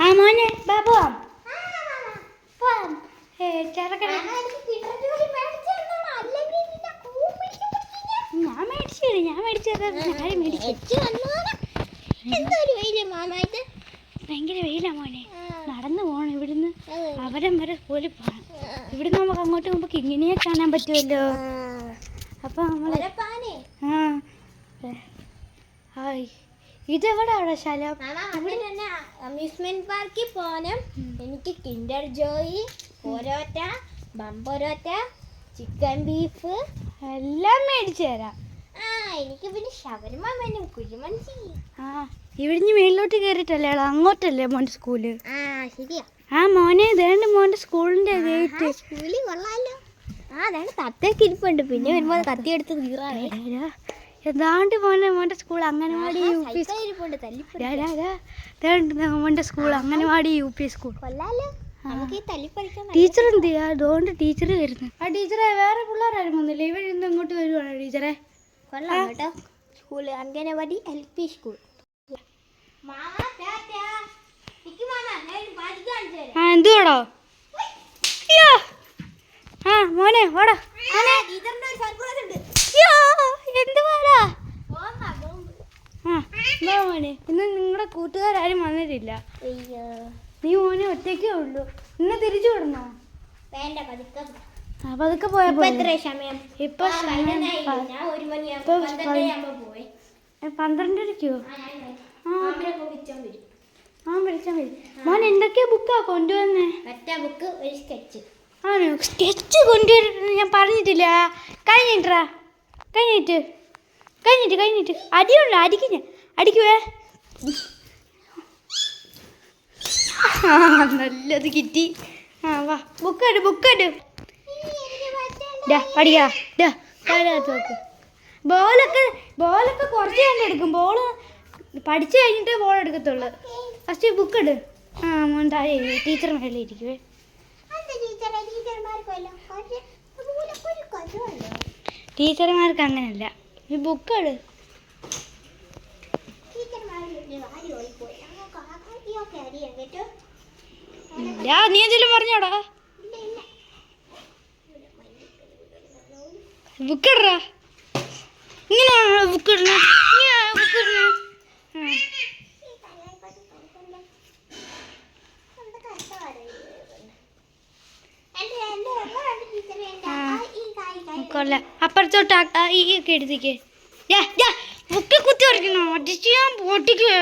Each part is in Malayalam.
ആ മോനെ ബാ പോവാം. ചെറുക്കട ഞാൻ മേടിച്ചു ഭയങ്കര വെയിലാ മോനെ. നടന്നു പോകണം ഇവിടുന്ന് അവിടം വരെ സ്കൂളിൽ പോകണം. ഇവിടുന്ന് നമുക്ക് അങ്ങോട്ട് പോകുമ്പോൾ ഇങ്ങനെയെ കാണാൻ പറ്റുമല്ലോ. അപ്പൊ നമ്മള് ഇതെവിടാണ് സ്ഥലം? അമ്യൂസ്മെന്റ് പാർക്കിൽ പോകാനും എനിക്ക് കിൻഡർ ജോയ്, പൊറോട്ട, ബമ്പൊറോട്ട, ചിക്കൻ ബീഫ് എല്ലാം മേടിച്ചു തരാം. എനിക്ക് പിന്നെ ഷവർമ വേണം, കുഴിമന്തി. ഇവിടുന്ന് മേളിലോട്ട് കയറിയിട്ടല്ലേ അങ്ങോട്ടല്ലേ മോന്റെ സ്കൂള്? ശരിയാ. മോനെ ഇതേണ്ട മോന്റെ സ്കൂളിന്റെ ഗേറ്റ്. സ്കൂളിൽ കൊള്ളാലോ. അതാണ് കത്തേക്ക് ഇരിപ്പുണ്ട്. പിന്നെ വരുമ്പോ കത്തിയെടുത്ത് തീറാണ്. ഏതാണ്ട് മോന്റെ സ്കൂൾ അംഗനവാടി മോന്റെ school anganwadi UP school. Teacher എന്ത് ചെയ്യാ? അതുകൊണ്ട് ടീച്ചർ വരുന്നു. ടീച്ചറെ വേറെ പിള്ളേരാരും വന്നില്ല. ഇവരിന്ന് ഇങ്ങോട്ട് വരുവാണോ ടീച്ചറെ? കൊള്ളാം കേട്ടോ. School anganwadi LP school. എന്തുവാടോ? മോനെ ഓടാ. മോനെ ഇന്ന് നിങ്ങളുടെ കൂട്ടുകാരും വന്നിട്ടില്ല. നീ മോനെ ഒറ്റയ്ക്കേ ഉള്ളൂ. ഇന്ന് തിരിച്ചു വിടണോ? പതുക്കെ പോയാ ഇപ്പൊ 12:00-ക്കോ? വിളിച്ചാ മതി. മോൻ എന്തൊക്കെയാ ബുക്കാ കൊണ്ടുവന്നേ? ബുക്ക്, ഒരു സ്കെച്ച്. ആണോ? സ്കെച്ച് കൊണ്ടുവരുന്നത് ഞാൻ പറഞ്ഞിട്ടില്ല. കഴിഞ്ഞിട്ട് അടിയുള്ളൂ. അടിക്കുവേ. നല്ലത് കിട്ടി. വാ ബുക്കെടു. പഠിക്കാ. ബോളൊക്കെ കുറച്ച് കണ്ടെടുക്കും. ബോള് പഠിച്ചു കഴിഞ്ഞിട്ടേ ബോൾ എടുക്കത്തുള്ളു. ഫസ്റ്റ് ബുക്ക് എടു. മോൻ താഴെ ടീച്ചർ മേളിൽ ഇരിക്കുവേ. ടീച്ചർമാർക്ക് അങ്ങനല്ല. ഈ ബുക്ക് എടു. നീ എന്തെങ്കിലും പറഞ്ഞോടാ? ബുക്ക് ഇടറാ. ഇങ്ങനെയാണോ ബുക്ക് ഇടണ? കൊല്ല അപ്പുറത്തോട്ട് ഈ ഒക്കെ എടുത്തേക്ക്. ബുക്ക് കുത്തി വരയ്ക്കണോ? അടിച്ച് ഞാൻ പൊട്ടിക്കുവേ.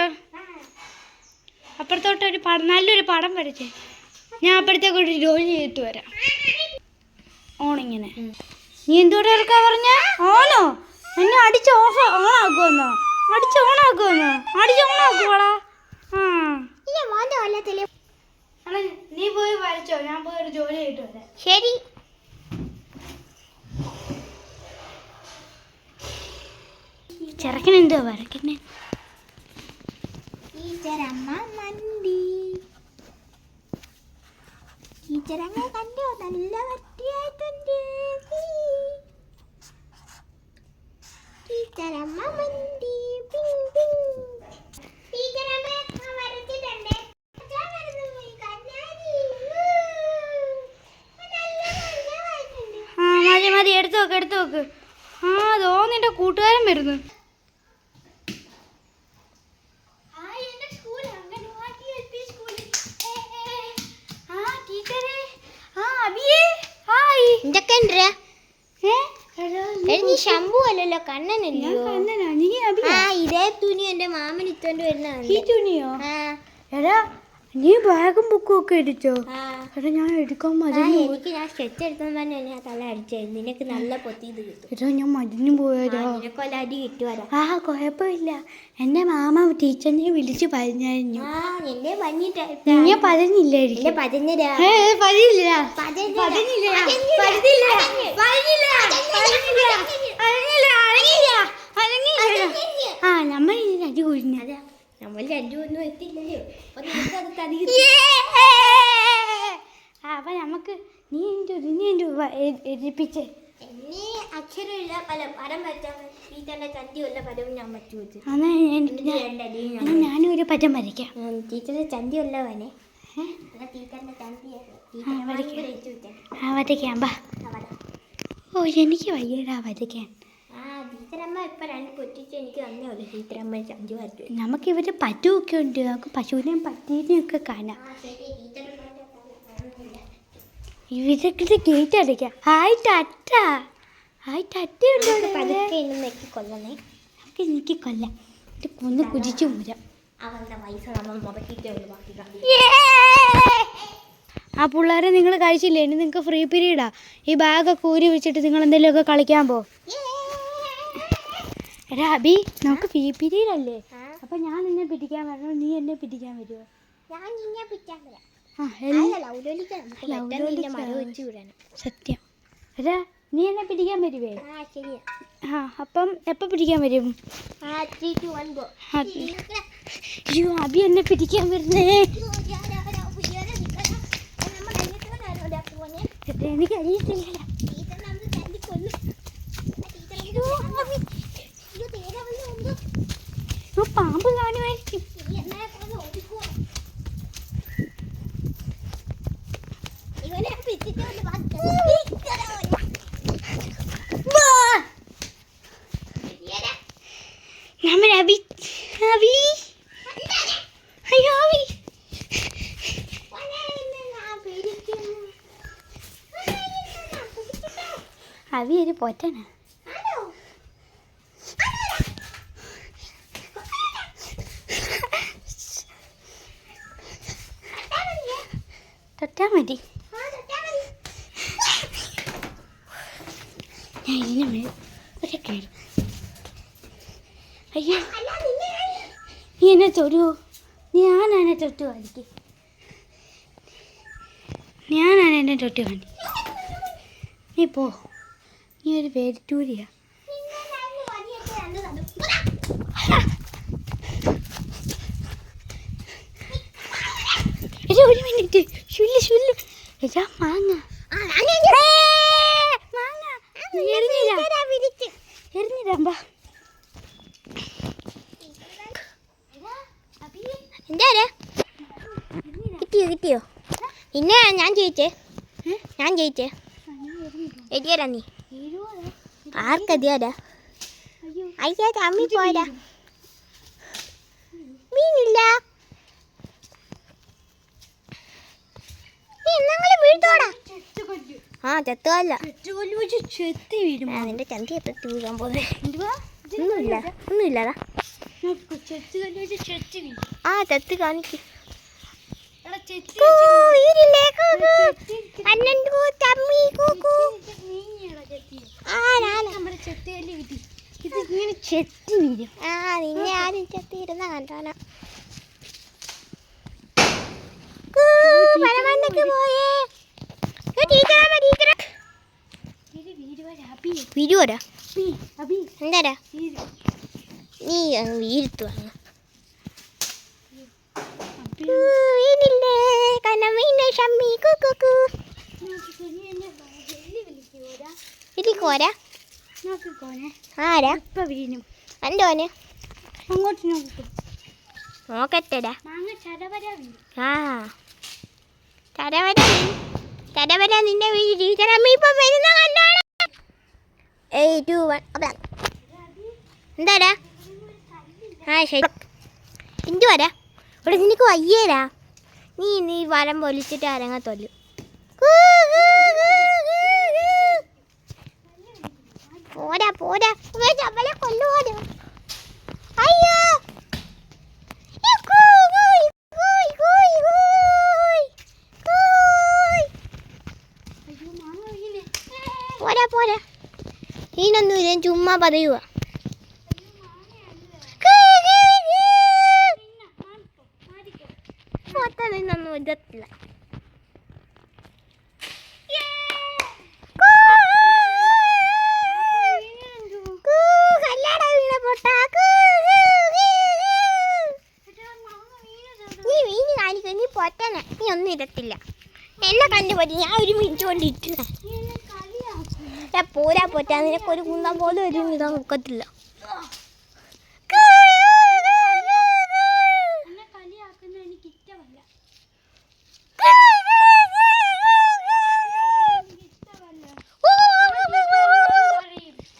അപ്പുറത്തോട്ട് ഒരു നല്ലൊരു പടം വരച്ചേ. ഞാൻ അപ്പുറത്തേക്ക് ഒരു ജോലി ചെയ്തിട്ട് വരാം. ഓണിങ്ങനെ. നീ എന്തോടെ ഇറക്കാ പറഞ്ഞ? ഓണോ? എന്നെ അടിച്ച് ഓണാക്കുമെന്നോ? ഓണാക്കുവാടാ. നീ പോയി വരച്ചോ. ഞാൻ പോയി ഒരു ജോലി ചെയ്തിട്ട് വരാം. ശരി. ചെറുക്കൻ എന്തോ വരയ്ക്കുന്നേ? ടീച്ചറമ്മ മന്തി. ടീച്ചറമ്മ കണ്ടോ? നല്ല വൃത്തിയായിട്ടുണ്ട്. ടീച്ചറമ്മ മന്തി. ടീച്ചറമ്മ വരച്ചിട്ടുണ്ട്. മതി എടുത്തു നോക്ക്. നിന്റെ കൂട്ടുകാരൻ വരുന്നു. നീ ശംഭു അല്ലല്ലോ, കണ്ണനല്ലോ. ഇതേ തുണി എന്റെ മാമൻ ഇത്തോണ്ട് വരുന്നതാണ്. ഈ തുണിയോ? എടാ നീ ബാഗും ബുക്കും ഒക്കെ എടുത്തോ? എടാ ഞാൻ എടുക്കാൻ എനിക്ക് ഞാൻ സ്കെച്ച് എടുത്തെന്ന് പറഞ്ഞ ഞാൻ തല അടിച്ചായിരുന്നു. നിനക്ക് നല്ല പൊത്തിയത് കിട്ടും. എടാ ഞാൻ മരുന്ന് പോയതോ. നിനക്കൊല്ല അടി കിട്ടുവരാ. കുഴപ്പമില്ല. എന്റെ മാമ ടീച്ചറിനെ വിളിച്ച് പറഞ്ഞായിരുന്നു. എന്നെ പറഞ്ഞിട്ട് ഞാൻ പറഞ്ഞില്ലായിരിക്കും. നമ്മൾ അടി കുഴിഞ്ഞതാ. നമ്മൾ രണ്ടുമൊന്നും എത്തില്ലല്ലോ. അപ്പൊ നമുക്ക് നീ എഴുതിപ്പിച്ചേ. എന്നെ അക്ഷരമില്ല പടം വരച്ചാൽ ടീച്ചറിന്റെ ചന്തിയുള്ള പടവും ഞാൻ വച്ചു വെച്ചു. ഞാനും ഒരു പറ്റം വരയ്ക്കാം. ടീച്ചറിന്റെ ചന്തിയുള്ളവനെ ടീച്ചറിന്റെ വരയ്ക്കാം. ബാ. ഓ എനിക്ക് വയ്യടാ വരയ്ക്കാൻ. ടീച്ചറമ്മ ഇപ്പൊ 2 പൊട്ടിച്ച് എനിക്ക് തന്നെയല്ലേ ടീച്ചറമ്മ ചന്തി വരച്ചു. നമുക്ക് ഇവര് പറ്റുമൊക്കെ ഉണ്ട്. നമുക്ക് പശുവിനെയും പട്ടീനെയൊക്കെ കാണാം. ഇവരൊക്കെ ഗേറ്റ് അടയ്ക്കാം. ഹായ് ടാറ്റ. ഹായ് ടാറ്റയുണ്ടോ? പതുക്കെ കൊല്ലണേ. നമുക്ക് എനിക്ക് കൊല്ലാം. കൊന്ന് കുതിച്ചു പോരാം. അവളുടെ പൈസ നമ്മൾ മുടക്കിയിട്ട് ബാക്കി. ആ പിള്ളേരെ നിങ്ങൾ കഴിച്ചില്ലേ? ഇനി നിങ്ങൾക്ക് ഫ്രീ പീരീഡാ. ഈ ബാഗൊക്കെ ഊരി വെച്ചിട്ട് നിങ്ങൾ എന്തെങ്കിലുമൊക്കെ കളിക്കാൻ പോ. എടാ അബി, നമുക്ക് ഫ്രീ പീരീഡ് അല്ലേ? അപ്പൊ ഞാൻ നിന്നെ പിടിക്കാൻ വരണോ? നീ എന്നെ പിടിക്കാൻ വരുമോ? ഞാൻ നിന്നെ പിടിക്കാൻ വരാം. സത്യം. എടാ നീ എന്നെ പിടിക്കാൻ വരുവേ? അപ്പം എപ്പോൾ പിടിക്കാൻ വരും? അയ്യോ അബി എന്നെ പിടിക്കാൻ വരുന്നേ. എനിക്ക് അറിയത്തില്ല. പാമ്പ് കാണുമായിരിക്കും. നമ്മൾ അബി അബി അയ്യോ അബി അബി ഒരു പൊറ്റനാ. തൊട്ടാ മതി. ഞാൻ ഇതിന് മേൽ ഒരു കയറും. അയ്യോ നീ എന്നെ തൊടുവോ? ഞാനാണ് തൊട്ട് കാണിക്ക്. ഞാനാണ് എന്നെ തൊട്ട് കാണിക്ക്. നീ പോ. നീ ഒരു പേരിട്ടൂരിയാ. ഒരു മിനിറ്റ്. എടാ മാങ്ങ എറിഞ്ഞിടാ. എന്താ കിട്ടിയോ? പിന്നെ ഞാൻ ജയിച്ചേ. എതിയടാ നീ? ആർക്കെതിയാടാ? അയ്യാ തമ്മി പോയടാ. മീനില്ല. വീഴ്ത്തോടാ. ചെത്തുകല്ല. നിന്റെ ചന്തി എത്തി വീഴാൻ പോകുന്നേ. ഒന്നുമില്ലടാ. ചെത്ത് കാണിക്ക്. നിന്നെ ആരും ചെത്തിയിരുന്ന കണ്ടാനാ. എന്താ നീ വീഴ്ത്തു കോര. ആരാ എന്തോന്? അങ്ങോട്ട് നോക്കും. നോക്കട്ടെടാ. ചരവര നിന്റെ ടീച്ചറമ്മ ഇപ്പൊ വരുന്ന കണ്ടാണ്. 8 2 1 എന്താടാ? ശരി. എന്തുവാടാ? ഇവിടെ നിനക്ക് വയ്യേടാ. നീ വരം പൊലിച്ചിട്ട് അരങ്ങത്തൊല്ലു. പോരാ അവളെ കൊല്ലുപോരാ. അയ്യോ പോരാ. ഇതിനൊന്നും ഇല്ല, ചുമ്മാ പറയുക. നിന്നൊന്നും ഇതത്തില്ല. നീ പൊട്ടന. നീ ഒന്നും ഇടത്തില്ല. എന്നെ കണ്ടുപോയി. ഞാൻ 1 മിനിറ്റ് കൊണ്ട് ഇട്ടു. പോരാ പോറ്റാ, നിനക്കൊരു കുന്തം പോലും ഒരു ഇതാ നോക്കത്തില്ല.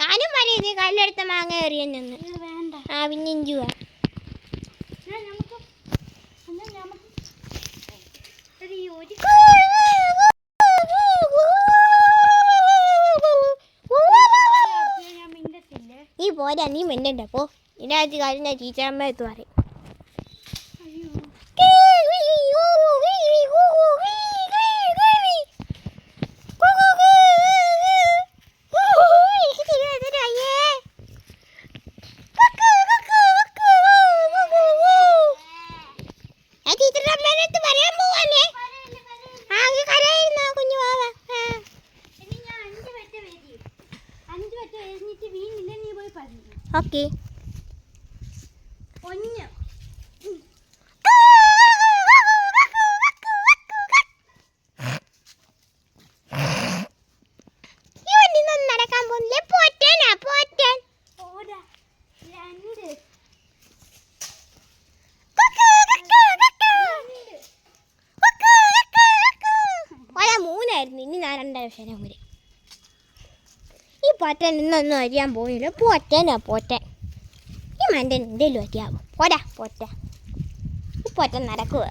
ഞാനും പറയും കല്ലെടുത്ത മാങ്ങ എറിയെന്ന്. ആ പിന്നെ ഇഞ്ചുവാ. നീ പോരാ, നീ മിണ്ടണ്ട പോ. ഇതിനകത്ത് കാര്യം ഞാൻ ടീച്ചറമ്മ എത്തു പറയും. ഓക്കെ. നടക്കാൻ പോകുന്നില്ലേ? പോറ്റാനാ പോറ്റാൻ. മൂന്നായിരുന്നു, ഇനി ഞാൻ 2 വർഷം കൂടി. ഈ പോറ്റാൻ ഇന്നൊന്നും അറിയാൻ പോകുന്നില്ല. പോറ്റാനാ പോറ്റാൻ. ഈ മൻ്റെ എന്തേലും അറിയാവോ? പോടാ പോറ്റാ. ഈ പോറ്റാൻ നടക്കുക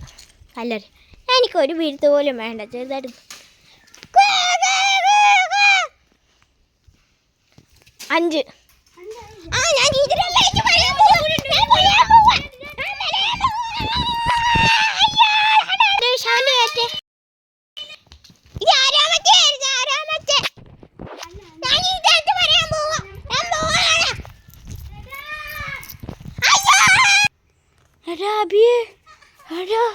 കല്ലറി. എനിക്കൊരു വീഴ്ത്ത് പോലും വേണ്ട, ചെറുതായിട്ട്. അഞ്ച്. ഞാൻ Ada.